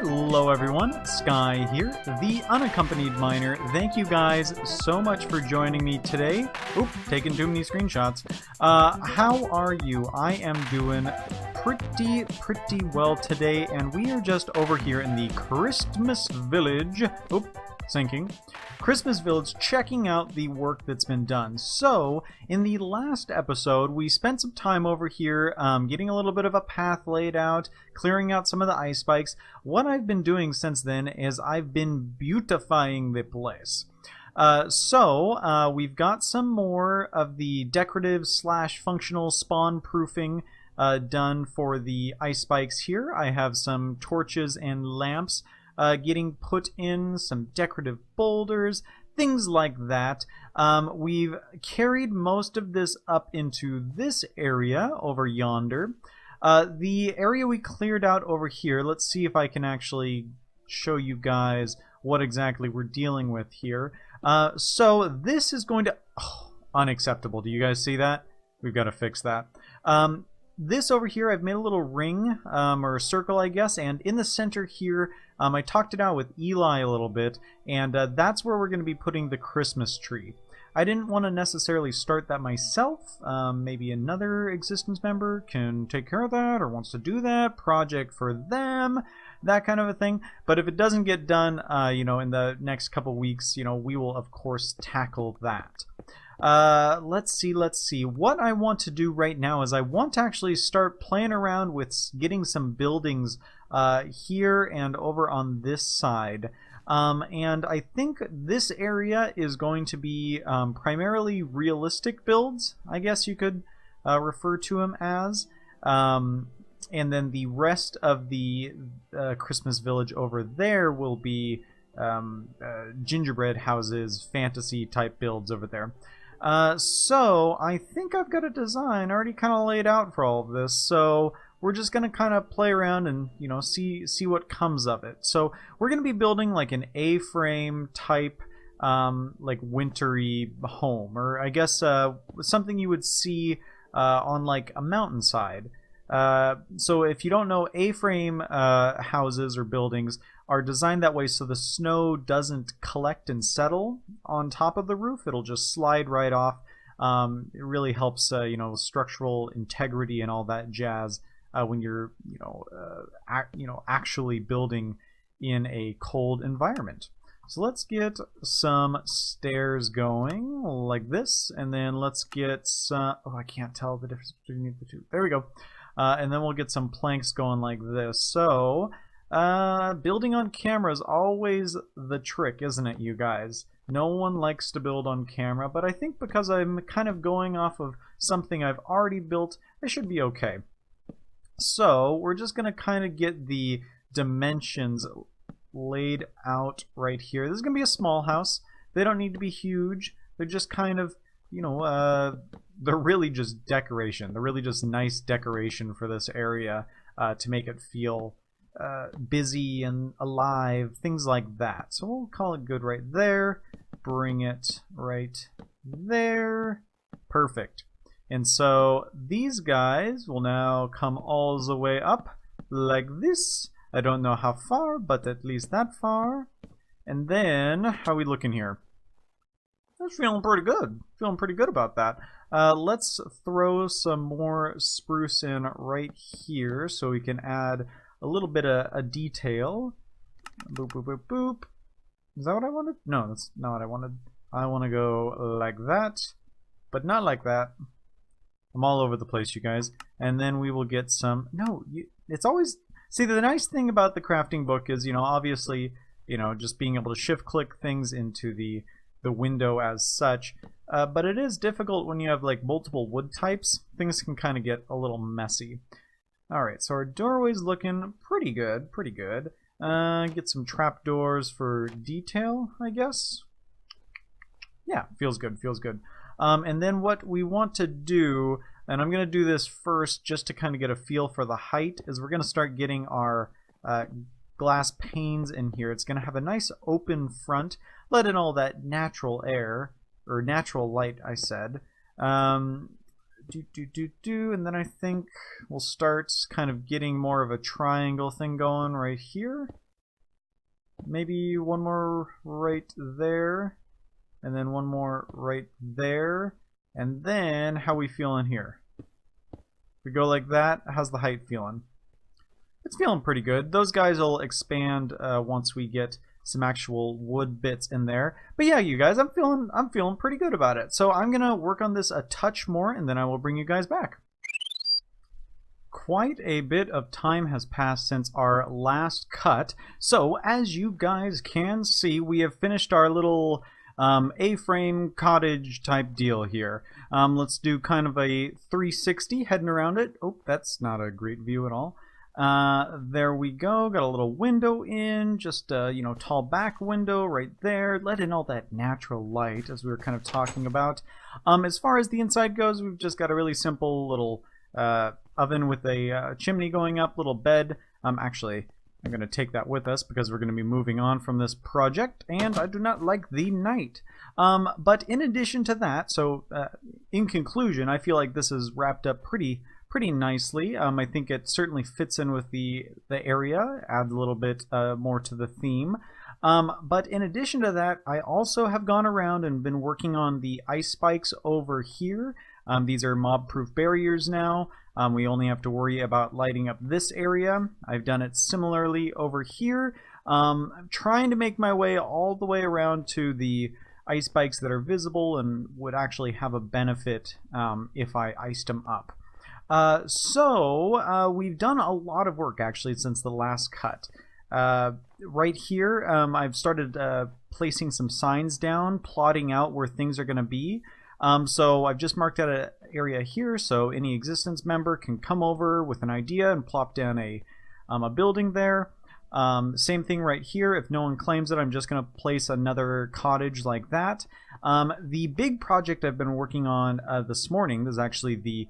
Hello everyone, Sky here, the unaccompanied miner. Thank you guys so much for joining me today. Oop, taking too many screenshots. How are you? I am doing pretty well today, and we are just over here in the Christmas Village. Oop, sinking. Christmas Village, checking out the work that's been done. So, in the last episode, we spent some time over here getting a little bit of a path laid out, clearing out some of the ice spikes. What I've been doing since then is I've been beautifying the place. We've got some more of the decorative / functional spawn proofing done for the ice spikes here. I have some torches and lamps getting put in, some decorative boulders, things like that. We've carried most of this up into this area over yonder. The area we cleared out over here, let's see if I can actually show you guys what exactly we're dealing with here. So this is going to... Oh, unacceptable. Do you guys see that? We've got to fix that. This over here, I've made a little ring, or a circle, I guess, and in the center here, I talked it out with Eli a little bit, and that's where we're going to be putting the Christmas tree. I didn't want to necessarily start that myself. Maybe another Existence member can take care of that, or wants to do that, project for them, that kind of a thing. But if it doesn't get done, in the next couple weeks, we will, of course, tackle that. Let's see. What I want to do right now is I want to actually start playing around with getting some buildings here and over on this side. And I think this area is going to be primarily realistic builds, I guess you could refer to them as. And then the rest of the Christmas village over there will be gingerbread houses, fantasy type builds over there. So I think I've got a design already kind of laid out for all of this, so we're just going to kind of play around and, see what comes of it. So we're going to be building like an A-frame type, like wintry home, or I guess something you would see on like a mountainside. So if you don't know, A-frame houses or buildings are designed that way so the snow doesn't collect and settle on top of the roof. It'll just slide right off. It really helps, structural integrity and all that jazz when you're, actually building in a cold environment. So let's get some stairs going like this, and then let's get some... Oh, I can't tell the difference between the two. There we go. And then we'll get some planks going like this. So... building on camera is always the trick, isn't it, you guys? No one likes to build on camera, but I think because I'm kind of going off of something I've already built, I should be okay. So, we're just going to kind of get the dimensions laid out right here. This is going to be a small house. They don't need to be huge. They're just kind of, they're really just decoration. They're really just nice decoration for this area to make it feel busy and alive, things like that. So we'll call it good right there. Bring it right there. Perfect. And so these guys will now come all the way up like this. I don't know how far, but at least that far. And then, how are we looking here? I'm feeling pretty good. Feeling pretty good about that. Let's throw some more spruce in right here so we can add a little bit of a detail. Boop, boop, boop, boop. Is that what I wanted? No, that's not what I wanted. I want to go like that, but not like that. I'm all over the place, you guys. And then we will get some... No, it's always... See, the nice thing about the crafting book is, obviously, just being able to shift-click things into the window as such. But it is difficult when you have, like, multiple wood types. Things can kind of get a little messy. Alright, so our doorway's looking pretty good, get some trapdoors for detail, I guess. Yeah, feels good. And then what we want to do, and I'm going to do this first just to kind of get a feel for the height, is we're going to start getting our glass panes in here. It's going to have a nice open front, let in all that natural air, or natural light, I said. And then I think we'll start kind of getting more of a triangle thing going right here. Maybe one more right there, and then one more right there, and then how we feeling here? We go like that. How's the height feeling? It's feeling pretty good. Those guys will expand once we get some actual wood bits in there. But yeah, you guys, I'm feeling pretty good about it. So I'm gonna work on this a touch more, and then I will bring you guys back. Quite a bit of time has passed since our last cut. So as you guys can see, we have finished our little A-frame cottage type deal here. Let's do kind of a 360 heading around it. Oh, that's not a great view at all. There we go. Got a little window in, just you know, tall back window right there. Let in all that natural light, as we were kind of talking about. As far as the inside goes, we've just got a really simple little oven with a chimney going up, little bed. Actually, I'm going to take that with us because we're going to be moving on from this project, and I do not like the night. But in addition to that, so in conclusion, I feel like this is wrapped up pretty nicely. I think it certainly fits in with the area, adds a little bit more to the theme. But in addition to that, I also have gone around and been working on the ice spikes over here. These are mob-proof barriers now. We only have to worry about lighting up this area. I've done it similarly over here. I'm trying to make my way all the way around to the ice spikes that are visible and would actually have a benefit if I iced them up. So we've done a lot of work actually since the last cut. Right here, I've started placing some signs down, plotting out where things are going to be. So I've just marked out an area here, so any existence member can come over with an idea and plop down a building there. Same thing right here. If no one claims it, I'm just going to place another cottage like that. The big project I've been working on this morning, this is actually the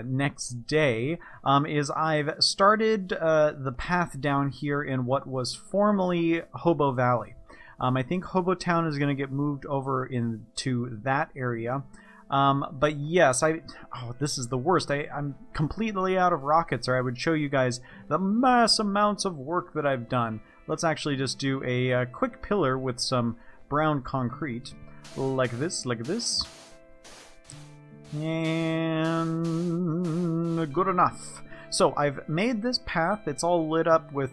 next day, is I've started the path down here in what was formerly Hobo Valley. I think Hobo Town is going to get moved over into that area. But yes, this is the worst. I'm completely out of rockets, or I would show you guys the mass amounts of work that I've done. Let's actually just do a quick pillar with some brown concrete, like this, and good enough. So I've made this path. It's all lit up with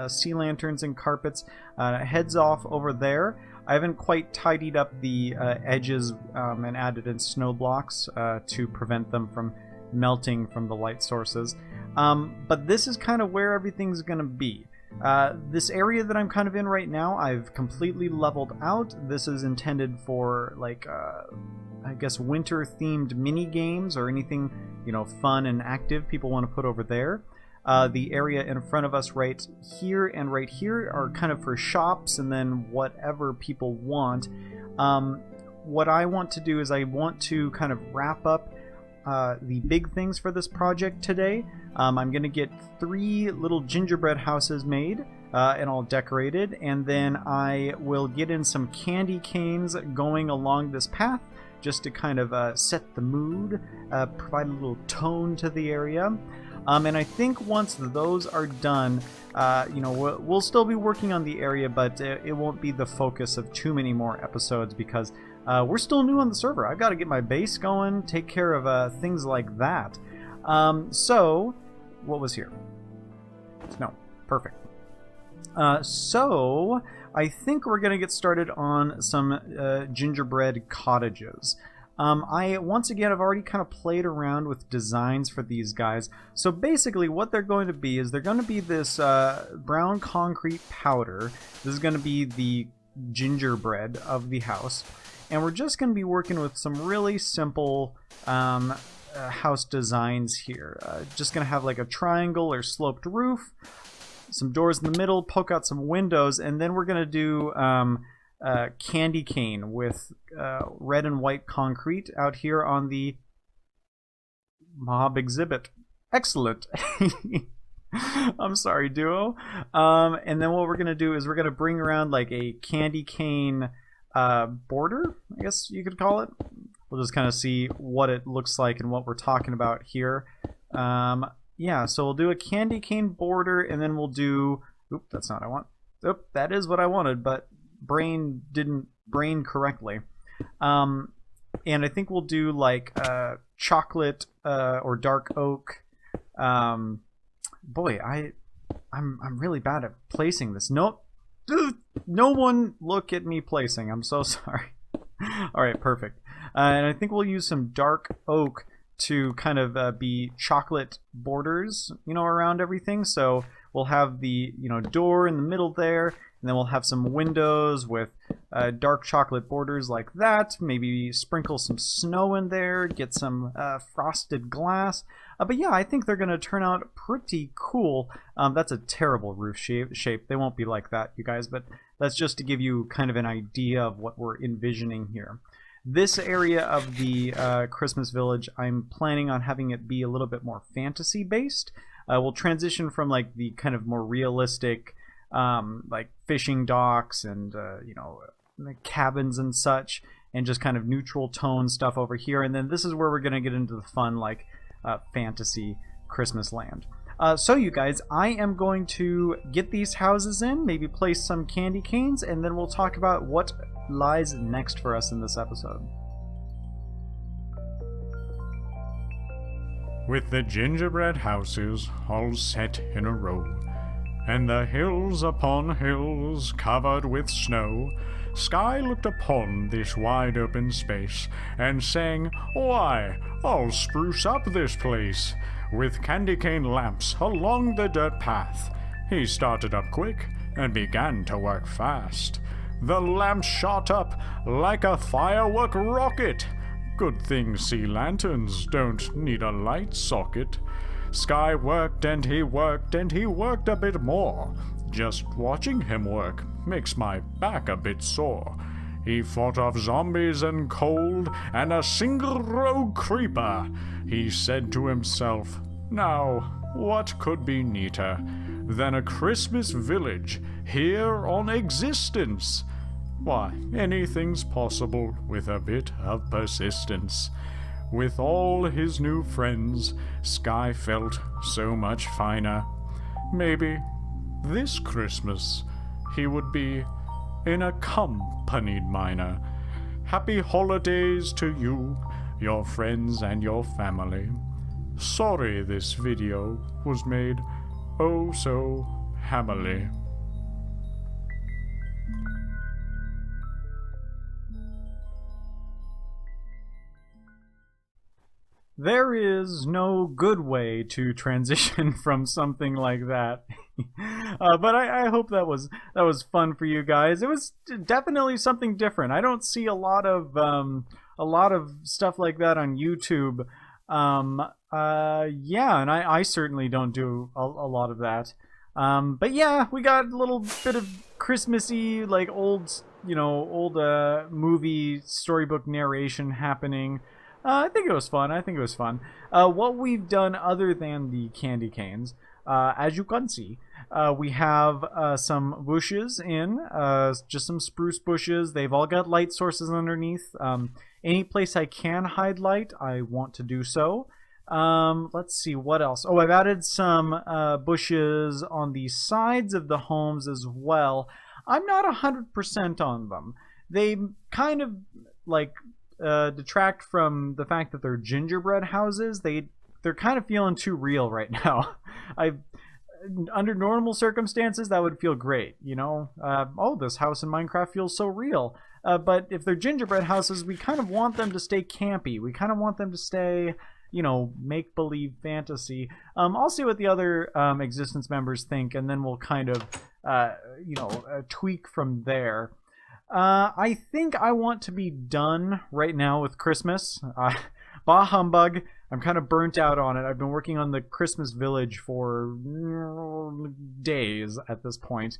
sea lanterns and carpets. Heads off over there. I haven't quite tidied up the edges and added in snow blocks to prevent them from melting from the light sources. But this is kind of where everything's going to be. This area that I'm kind of in right now, I've completely leveled out. This is intended for, like, I guess winter-themed mini games or anything, you know, fun and active people want to put over there. The area in front of us right here and right here are kind of for shops and then whatever people want. What I want to do is I want to kind of wrap up the big things for this project today. I'm going to get 3 little gingerbread houses made and all decorated, and then I will get in some candy canes going along this path just to kind of set the mood, provide a little tone to the area. And I think once those are done, you know, we'll still be working on the area, but it won't be the focus of too many more episodes because we're still new on the server. I've got to get my base going, take care of things like that. So, what was here? No, perfect. So, I think we're going to get started on some gingerbread cottages. Once again, I've already kind of played around with designs for these guys. So basically what they're going to be is they're going to be this brown concrete powder. This is going to be the gingerbread of the house. And we're just going to be working with some really simple house designs here. Just going to have like a triangle or sloped roof, some doors in the middle, poke out some windows, and then we're going to do candy cane with red and white concrete out here on the mob exhibit. Excellent. I'm sorry, Duo. And then what we're going to do is we're going to bring around like a candy cane border, I guess you could call it. We'll just kind of see what it looks like and what we're talking about here. Yeah, so we'll do a candy cane border, and then we'll do... Oop, that's not what I want. Oop, that is what I wanted, but brain didn't brain correctly. And I think we'll do like chocolate or dark oak. Boy, I'm really bad at placing this. Nope. No one look at me placing. I'm so sorry. All right, perfect. And I think we'll use some dark oak to kind of be chocolate borders, around everything. So we'll have the, door in the middle there, and then we'll have some windows with dark chocolate borders like that. Maybe sprinkle some snow in there, get some frosted glass. But yeah, I think they're going to turn out pretty cool. That's a terrible roof shape. They won't be like that, you guys, but that's just to give you kind of an idea of what we're envisioning here. This area of the Christmas village, I'm planning on having it be a little bit more fantasy-based. We'll transition from like the kind of more realistic, like fishing docks and cabins and such, and just kind of neutral tone stuff over here. And then this is where we're going to get into the fun, like fantasy Christmas land. So you guys, I am going to get these houses in, maybe place some candy canes, and then we'll talk about what lies next for us in this episode. With the gingerbread houses all set in a row, and the hills upon hills covered with snow, Sky looked upon this wide open space, and sang, "Why, I'll spruce up this place with candy cane lamps along the dirt path." He started up quick and began to work fast. The lamps shot up like a firework rocket. Good thing sea lanterns don't need a light socket. Sky worked and he worked and he worked a bit more. Just watching him work makes my back a bit sore. He fought off zombies and cold and a single rogue creeper. He said to himself, "Now, what could be neater than a Christmas village here on existence?" Why, anything's possible with a bit of persistence. With all his new friends, Sky felt so much finer. Maybe this Christmas he would be an accompanied miner. Happy holidays to you, your friends and your family. Sorry this video was made oh so hammily. There is no good way to transition from something like that. But I hope that was fun for you guys. It was definitely something different. I don't see a lot of stuff like that on YouTube. Yeah, and I certainly don't do a lot of that. But yeah, we got a little bit of Christmassy, like old movie storybook narration happening. I think it was fun. What we've done other than the candy canes, as you can see, we have some bushes just some spruce bushes. They've all got light sources underneath. Any place I can hide light, I want to do so. Let's see, what else? Oh, I've added some bushes on the sides of the homes as well. I'm not 100% on them. They kind of like detract from the fact that they're gingerbread houses. They're kind of feeling too real right now. Under normal circumstances that would feel great, oh, this house in Minecraft feels so real. But if they're gingerbread houses, we kind of want them to stay campy. We kind of want them to stay, make-believe fantasy. I'll see what the other Existence members think, and then we'll kind of tweak from there. I think I want to be done right now with Christmas. Bah humbug. I'm kind of burnt out on it. I've been working on the Christmas village for days at this point.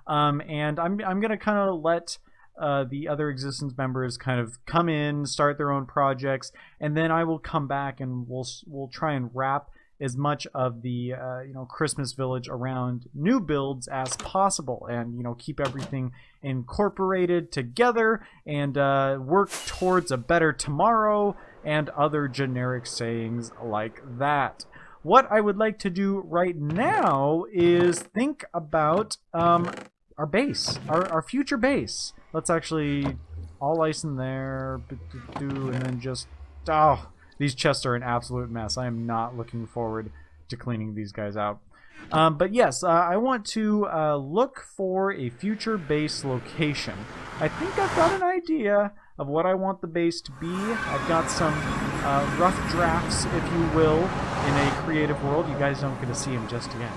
And I'm going to kind of let the other Existence members kind of come in, start their own projects, and then I will come back and we'll try and wrap as much of the Christmas village around new builds as possible, and keep everything incorporated together and work towards a better tomorrow and other generic sayings like that. What I would like to do right now is think about our base, our future base. Let's actually all ice in there, and then just these chests are an absolute mess. I am not looking forward to cleaning these guys out. But yes, I want to look for a future base location. I think I've got an idea of what I want the base to be. I've got some rough drafts, if you will, in a creative world. You guys don't get to see them just yet.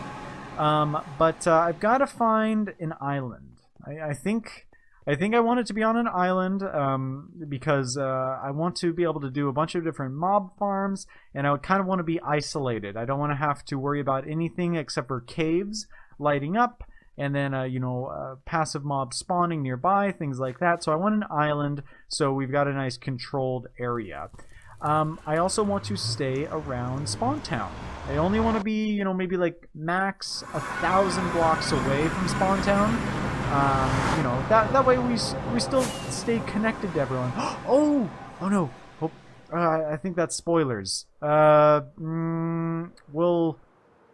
But I've got to find an island. I think I want it to be on an island because I want to be able to do a bunch of different mob farms, and I would kind of want to be isolated. I don't want to have to worry about anything except for caves lighting up, and then passive mobs spawning nearby, things like that. So I want an island, so we've got a nice controlled area. I also want to stay around Spawn Town. I only want to be, maybe like max 1,000 blocks away from Spawn Town. That way we still stay connected to everyone. Oh no! I think that's spoilers.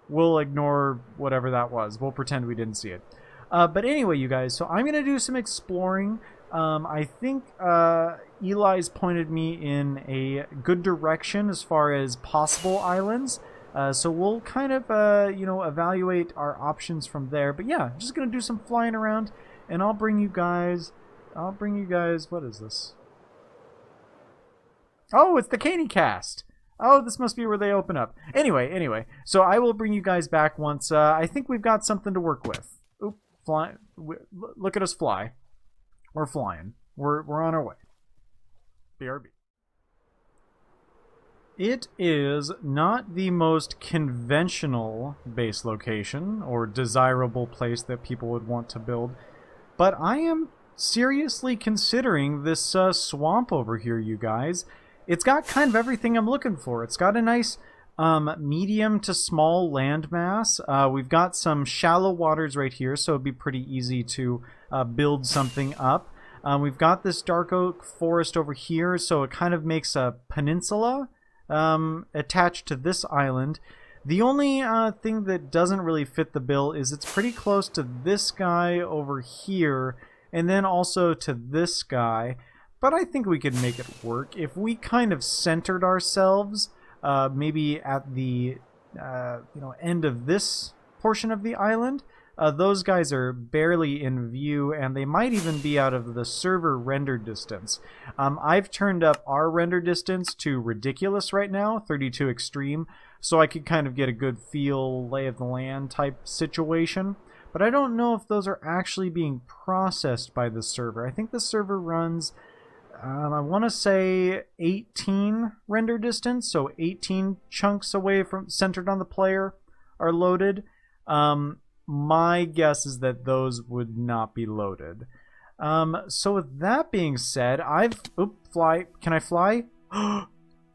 We'll ignore whatever that was. We'll pretend we didn't see it. But anyway, you guys, so I'm gonna do some exploring. I think Eli's pointed me in a good direction as far as possible islands. So we'll kind of, evaluate our options from there. But yeah, just going to do some flying around, and I'll bring you guys, what is this? Oh, it's the Caney Cast. Oh, this must be where they open up. Anyway, so I will bring you guys back once, I think we've got something to work with. Oop, fly, look at us fly. We're flying. We're on our way. BRB. It is not the most conventional base location or desirable place that people would want to build, but I am seriously considering this swamp over here, you guys. It's got kind of everything I'm looking for. It's got a nice medium to small landmass. We've got some shallow waters right here, so it'd be pretty easy to build something up. We've got this dark oak forest over here, so it kind of makes a peninsula attached to this island. The only thing that doesn't really fit the bill is it's pretty close to this guy over here, and then also to this guy. But I think we could make it work if we kind of centered ourselves, maybe at the end of this portion of the island. Those guys are barely in view, and they might even be out of the server render distance. I've turned up our render distance to ridiculous right now, 32 extreme, so I could kind of get a good feel, lay of the land type situation. But I don't know if those are actually being processed by the server. I think the server runs, I want to say 18 render distance, so 18 chunks away from centered on the player are loaded. My guess is that those would not be loaded. So with that being said, fly. Can I fly?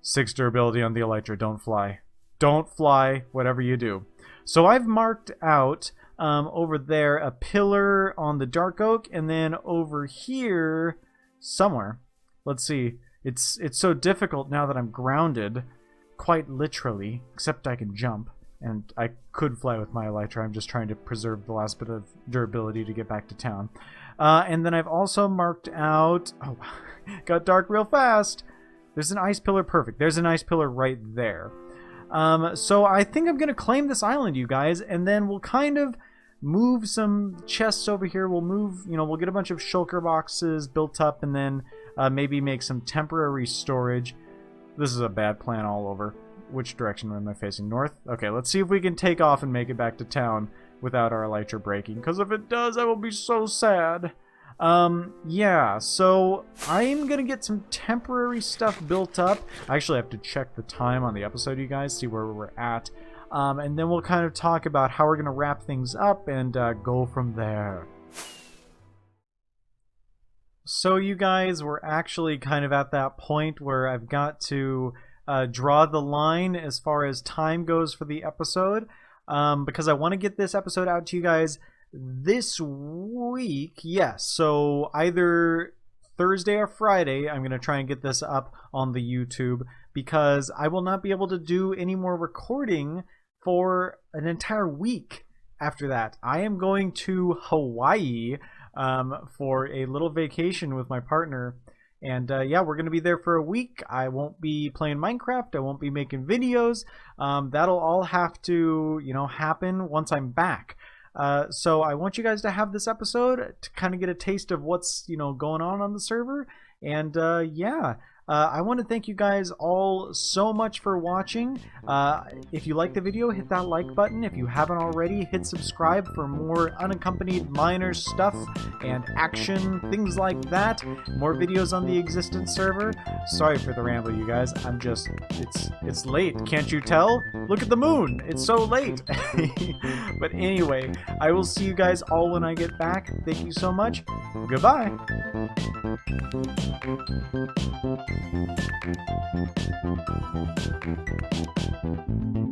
6 durability on the Elytra. Don't fly. Don't fly, whatever you do. So I've marked out over there a pillar on the dark oak, and then over here somewhere. Let's see. It's so difficult now that I'm grounded, quite literally, except I can jump. And I could fly with my Elytra. I'm just trying to preserve the last bit of durability to get back to town. And then I've also marked out... Oh, got dark real fast. There's an ice pillar. Perfect. There's an ice pillar right there. So I think I'm going to claim this island, you guys. And then we'll kind of move some chests over here. We'll move... we'll get a bunch of shulker boxes built up. And then maybe make some temporary storage. This is a bad plan all over. Which direction am I facing? North? Okay, let's see if we can take off and make it back to town without our Elytra breaking. Because if it does, I will be so sad. Yeah, so I'm going to get some temporary stuff built up. I actually have to check the time on the episode, you guys, see where we're at. And then we'll kind of talk about how we're going to wrap things up and go from there. So you guys, we're actually kind of at that point where I've got to... draw the line as far as time goes for the episode, because I want to get this episode out to you guys this week. Yes, so either Thursday or Friday I'm going to try and get this up on the YouTube, because I will not be able to do any more recording for an entire week after that, I am going to Hawaii for a little vacation with my partner. And yeah, we're going to be there for a week. I won't be playing Minecraft. I won't be making videos. That'll all have to, happen once I'm back. So I want you guys to have this episode to kind of get a taste of what's, going on the server. And yeah. I want to thank you guys all so much for watching. If you like the video, hit that like button. If you haven't already, hit subscribe for more unaccompanied minor stuff and action, things like that. More videos on the existent server. Sorry for the ramble, you guys. It's late. Can't you tell? Look at the moon. It's so late. But anyway, I will see you guys all when I get back. Thank you so much. Goodbye. Thank you.